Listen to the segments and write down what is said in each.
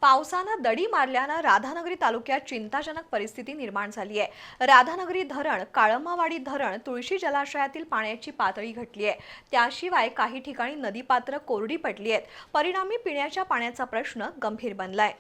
पावसानं दडी मारल्यानं राधानगरी तालुक्यात चिंताजनक परिस्थिती निर्माण झाली आहे। राधानगरी धरण, काळमावाडी धरण, तुळशी जलाशयातील पाण्याची पातळी घटली आहे। त्याशिवाय काही ठिकाणी नदीपात्र कोरडी पडली आहेत। परिणामी पिण्याच्या पाण्याचा प्रश्न गंभीर बनलाय।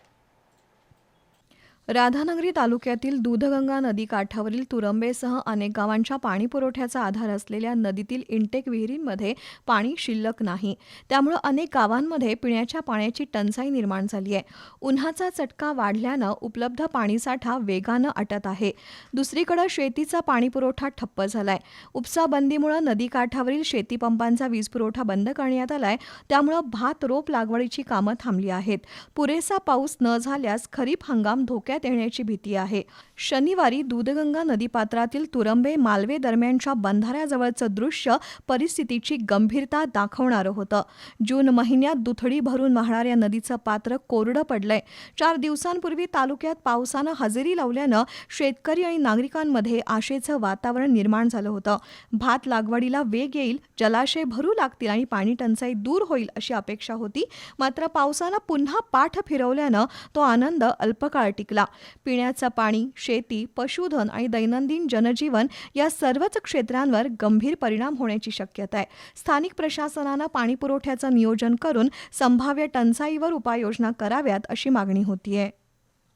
राधानगरी तालुक्यातील दूधगंगा नदी काठावरील तुरंबेसह अनेक गावांच्या पाणी पुरवठ्याचा आधार असलेल्या नदीतील इंटेक विहिरींमध्ये पाणी शिल्लक नाही। त्यामुळे अनेक गावांमध्ये पिण्याच्या पाण्याची टंचाई निर्माण झाली आहे। उन्हाचा चटका वाढल्यानं उपलब्ध पाणीसाठा वेगानं आटत आहे। दुसरीकडे शेतीचा पाणी पुरवठा ठप्प झालाय। उपसा बंदीमुळे नदी काठावरील शेती पंपांचा वीज पुरवठा बंद करण्यात आलाय। त्यामुळे भात रोप लागवडीची कामं थांबली आहेत। पुरेसा पाऊस न झाल्यास खरीप हंगाम धोक्यात येण्याची भीती आहे। शनिवारी दूधगंगा नदीपात्रातील तुरंबे मालवे दरम्यानच्या बंधाऱ्याजवळचं दृश्य परिस्थितीची गंभीरता दाखवणारं होतं। जून महिन्यात दुथडी भरून वाहणाऱ्या नदीचं पात्र कोरडं पडलंय। 4 दिवसांपूर्वी तालुक्यात पावसानं हजेरी लावल्यानं शेतकरी आणि नागरिकांमध्ये आशेचं वातावरण निर्माण झालं होतं। भात लागवडीला वेग येईल, जलाशय भरू लागतील आणि पाणी टंचाई दूर होईल अशी अपेक्षा होती। मात्र पावसानं पुन्हा पाठ फिरवल्यानं तो आनंद अल्पकाळ टिकला। पिण्याचं पाणी, शेती, पशुधन आणि दैनंदिन जनजीवन या सर्वच क्षेत्रांवर गंभीर परिणाम होण्याची शक्यता आहे। स्थानिक प्रशासनानं पाणी पुरवठ्याचं नियोजन करून संभाव्य टंचाईवर उपाययोजना कराव्यात अशी मागणी होतीये।